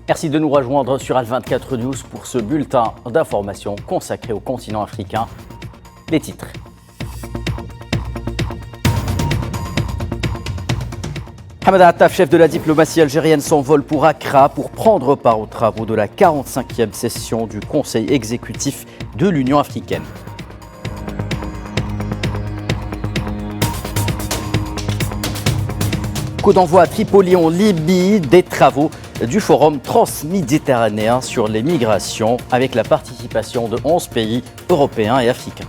Merci de nous rejoindre sur Al24 News pour ce bulletin d'information consacré au continent africain. Les titres. Hamada Attaf, chef de la diplomatie algérienne, s'envole pour Accra pour prendre part aux travaux de la 45e session du Conseil exécutif de l'Union africaine. Coup d'envoi à Tripoli en Libye des travaux du Forum transméditerranéen sur les migrations avec la participation de 11 pays européens et africains.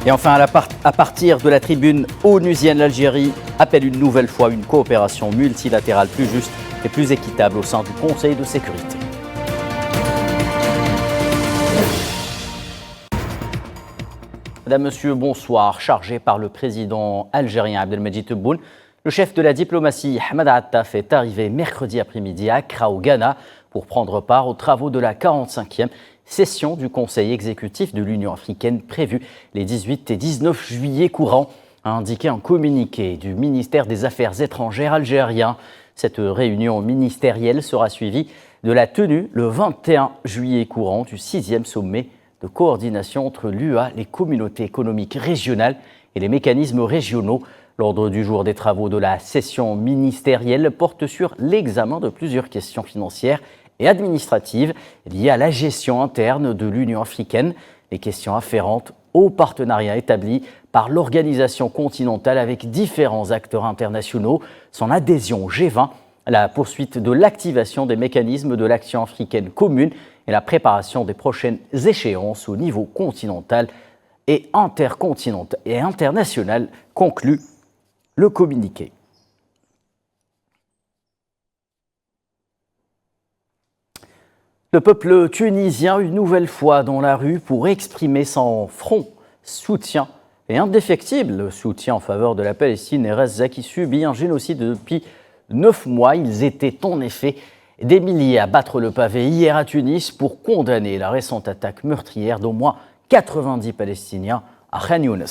Et enfin, à partir de la tribune onusienne, l'Algérie appelle une nouvelle fois une coopération multilatérale plus juste et plus équitable au sein du Conseil de sécurité. Madame, Monsieur, bonsoir. Chargé par le président algérien Abdelmadjid Tebboune, le chef de la diplomatie Hamada Attaf est arrivé mercredi après-midi à Accra au Ghana pour prendre part aux travaux de la 45e session du Conseil exécutif de l'Union africaine prévue les 18 et 19 juillet courants, a indiqué un communiqué du ministère des Affaires étrangères algérien. Cette réunion ministérielle sera suivie de la tenue le 21 juillet courant du 6e sommet de coordination entre l'UA, les communautés économiques régionales et les mécanismes régionaux. L'ordre du jour des travaux de la session ministérielle porte sur l'examen de plusieurs questions financières et administratives liées à la gestion interne de l'Union africaine, les questions afférentes aux partenariats établis par l'organisation continentale avec différents acteurs internationaux, son adhésion au G20, la poursuite de l'activation des mécanismes de l'action africaine commune et la préparation des prochaines échéances au niveau continental et intercontinental et international, conclut le communiqué. Le peuple tunisien, une nouvelle fois dans la rue pour exprimer son franc soutien et indéfectible soutien en faveur de la Palestine et Gaza qui subit un génocide depuis 9 mois. Ils étaient en effet des milliers à battre le pavé hier à Tunis pour condamner la récente attaque meurtrière d'au moins 90 Palestiniens à Khan Younes.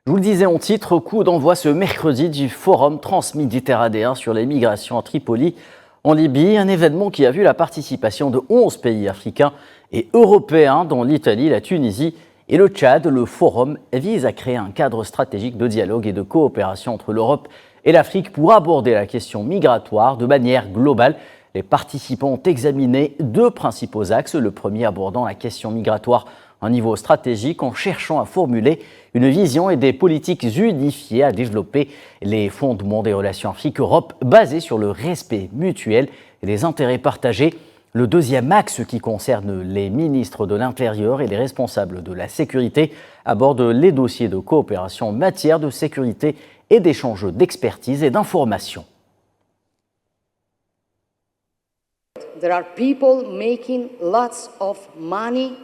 Je vous le disais en titre, coup d'envoi ce mercredi du Forum transméditerranéen sur les migrations à Tripoli, en Libye, un événement qui a vu la participation de 11 pays africains et européens, dont l'Italie, la Tunisie et le Tchad. Le Forum vise à créer un cadre stratégique de dialogue et de coopération entre l'Europe et l'Afrique pour aborder la question migratoire de manière globale. Les participants ont examiné 2 principaux axes, le premier abordant la question migratoire à un niveau stratégique en cherchant à formuler une vision et des politiques unifiées à développer les fondements des relations Afrique-Europe basées sur le respect mutuel et les intérêts partagés. Le deuxième axe qui concerne les ministres de l'Intérieur et les responsables de la sécurité aborde les dossiers de coopération en matière de sécurité et d'échange d'expertise et d'informations.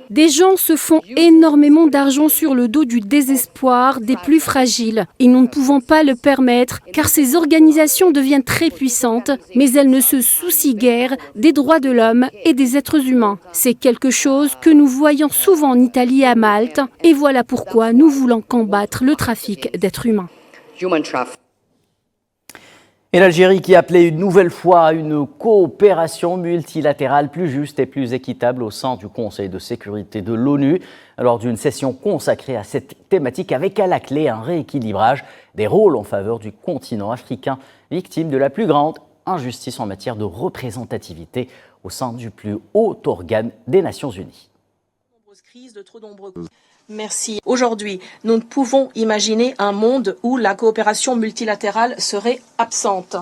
Des gens se font énormément d'argent sur le dos du désespoir des plus fragiles. Et nous ne pouvons pas le permettre car ces organisations deviennent très puissantes, mais elles ne se soucient guère des droits de l'homme et des êtres humains. C'est quelque chose que nous voyons souvent en Italie et à Malte. Et voilà pourquoi nous voulons combattre le trafic d'êtres humains. Et l'Algérie qui appelait une nouvelle fois à une coopération multilatérale plus juste et plus équitable au sein du Conseil de sécurité de l'ONU, lors d'une session consacrée à cette thématique avec à la clé un rééquilibrage des rôles en faveur du continent africain, victime de la plus grande injustice en matière de représentativité au sein du plus haut organe des Nations Unies. Merci. Aujourd'hui, nous ne pouvons imaginer un monde où la coopération multilatérale serait absente.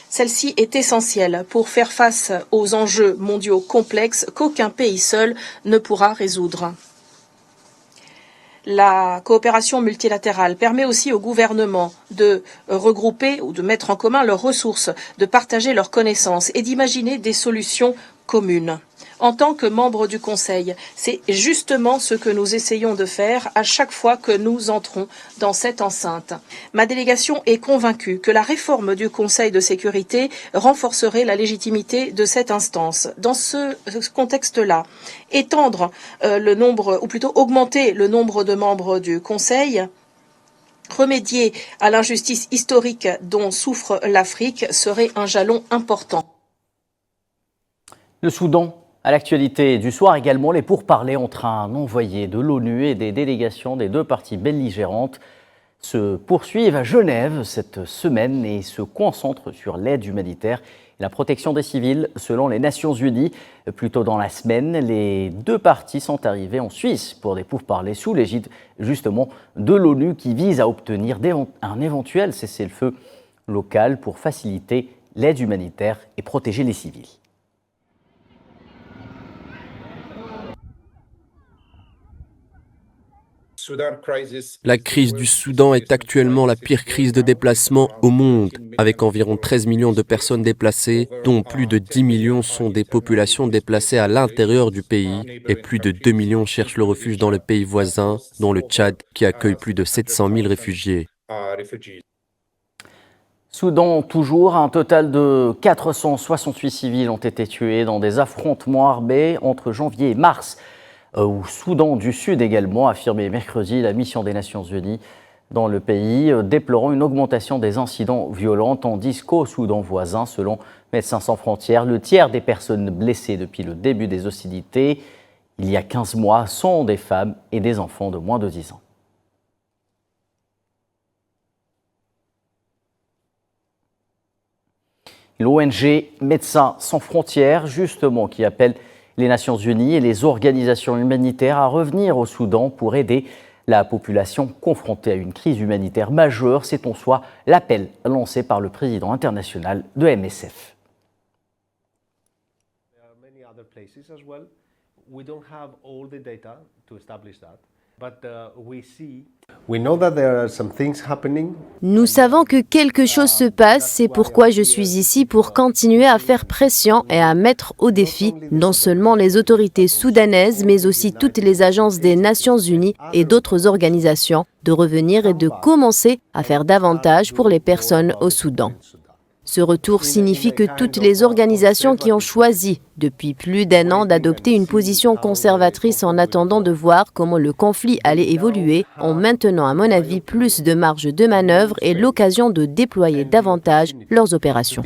Celle-ci est essentielle pour faire face aux enjeux mondiaux complexes qu'aucun pays seul ne pourra résoudre. La coopération multilatérale permet aussi aux gouvernements de regrouper ou de mettre en commun leurs ressources, de partager leurs connaissances et d'imaginer des solutions communes. en tant que membre du Conseil. C'est justement ce que nous essayons de faire à chaque fois que nous entrons dans cette enceinte. Ma délégation est convaincue que la réforme du Conseil de sécurité renforcerait la légitimité de cette instance. Dans ce contexte-là, étendre le nombre, ou plutôt augmenter le nombre de membres du Conseil, remédier à l'injustice historique dont souffre l'Afrique serait un jalon important. Le Soudan, à l'actualité du soir également, les pourparlers entre un envoyé de l'ONU et des délégations des deux parties belligérantes se poursuivent à Genève cette semaine et se concentrent sur l'aide humanitaire et la protection des civils. Selon les Nations Unies, plus tôt dans la semaine, les deux parties sont arrivées en Suisse pour des pourparlers sous l'égide justement de l'ONU qui vise à obtenir un éventuel cessez-le-feu local pour faciliter l'aide humanitaire et protéger les civils. La crise du Soudan est actuellement la pire crise de déplacement au monde, avec environ 13 millions de personnes déplacées, dont plus de 10 millions sont des populations déplacées à l'intérieur du pays, et plus de 2 millions cherchent le refuge dans le pays voisin, dont le Tchad, qui accueille plus de 700 000 réfugiés. Soudan, toujours, un total de 468 civils ont été tués dans des affrontements armés entre janvier et mars. Au Soudan du Sud également, affirmé mercredi la mission des Nations Unies dans le pays, déplorant une augmentation des incidents violents, tandis qu'au Soudan voisin, selon Médecins sans frontières, le tiers des personnes blessées depuis le début des hostilités, il y a 15 mois, sont des femmes et des enfants de moins de 10 ans. L'ONG Médecins sans frontières, justement, qui appelle les Nations Unies et les organisations humanitaires à revenir au Soudan pour aider la population confrontée à une crise humanitaire majeure. C'est en soi l'appel lancé par le président international de MSF. Nous savons que quelque chose se passe, c'est pourquoi je suis ici pour continuer à faire pression et à mettre au défi non seulement les autorités soudanaises, mais aussi toutes les agences des Nations Unies et d'autres organisations de revenir et de commencer à faire davantage pour les personnes au Soudan. Ce retour signifie que toutes les organisations qui ont choisi depuis plus d'un an d'adopter une position conservatrice en attendant de voir comment le conflit allait évoluer ont maintenant, à mon avis, plus de marge de manœuvre et l'occasion de déployer davantage leurs opérations.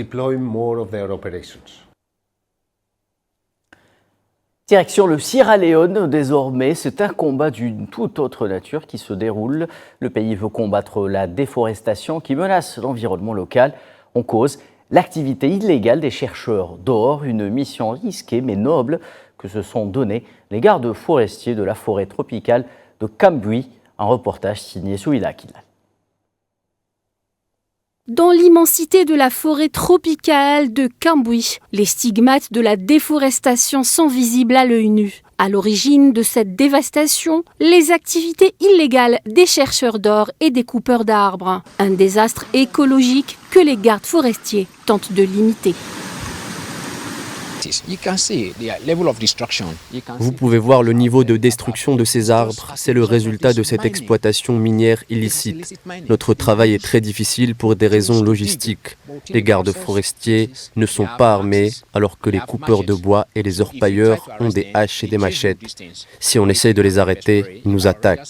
Direction le Sierra Leone, désormais, c'est un combat d'une toute autre nature qui se déroule. Le pays veut combattre la déforestation qui menace l'environnement local. En cause, l'activité illégale des chercheurs d'or, une mission risquée mais noble que se sont donnés les gardes forestiers de la forêt tropicale de Kambui. Un reportage signé Souila Kidal. Dans l'immensité de la forêt tropicale de Kambui, les stigmates de la déforestation sont visibles à l'œil nu. À l'origine de cette dévastation, les activités illégales des chercheurs d'or et des coupeurs d'arbres. Un désastre écologique que les gardes forestiers tentent de limiter. Vous pouvez voir le niveau de destruction de ces arbres. C'est le résultat de cette exploitation minière illicite. Notre travail est très difficile pour des raisons logistiques. Les gardes forestiers ne sont pas armés, alors que les coupeurs de bois et les orpailleurs ont des haches et des machettes. Si on essaie de les arrêter, ils nous attaquent.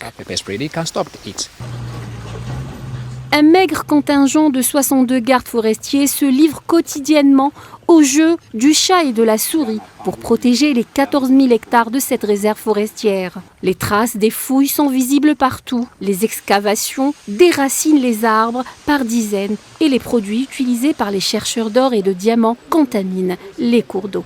Un maigre contingent de 62 gardes forestiers se livre quotidiennement au jeu du chat et de la souris pour protéger les 14 000 hectares de cette réserve forestière. Les traces des fouilles sont visibles partout. Les excavations déracinent les arbres par dizaines et les produits utilisés par les chercheurs d'or et de diamants contaminent les cours d'eau.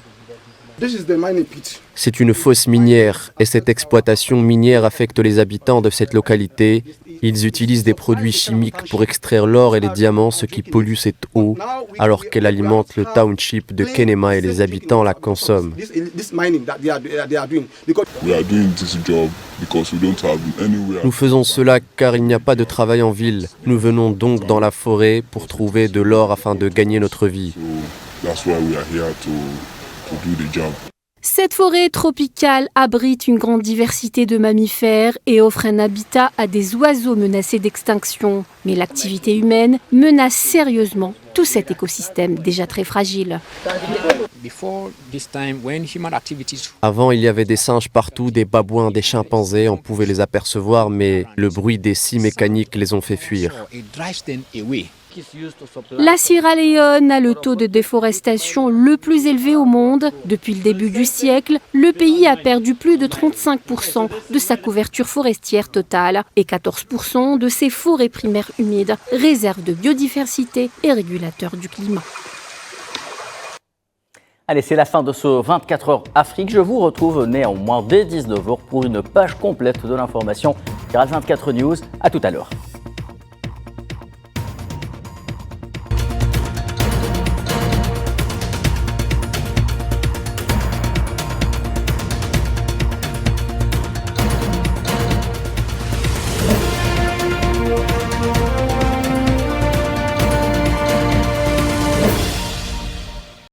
C'est une fosse minière et cette exploitation minière affecte les habitants de cette localité. Ils utilisent des produits chimiques pour extraire l'or et les diamants, ce qui pollue cette eau, alors qu'elle alimente le township de Kenema et les habitants la consomment. Nous faisons cela car il n'y a pas de travail en ville. Nous venons donc dans la forêt pour trouver de l'or afin de gagner notre vie. Cette forêt tropicale abrite une grande diversité de mammifères et offre un habitat à des oiseaux menacés d'extinction. Mais l'activité humaine menace sérieusement tout cet écosystème déjà très fragile. Avant, il y avait des singes partout, des babouins, des chimpanzés, on pouvait les apercevoir, mais le bruit des scies mécaniques les ont fait fuir. La Sierra Leone a le taux de déforestation le plus élevé au monde. Depuis le début du siècle, le pays a perdu plus de 35% de sa couverture forestière totale et 14% de ses forêts primaires humides, réserves de biodiversité et régulateurs du climat. Allez, c'est la fin de ce 24 heures Afrique. Je vous retrouve néanmoins dès 19h pour une page complète de l'information. Car 24 News, à tout à l'heure.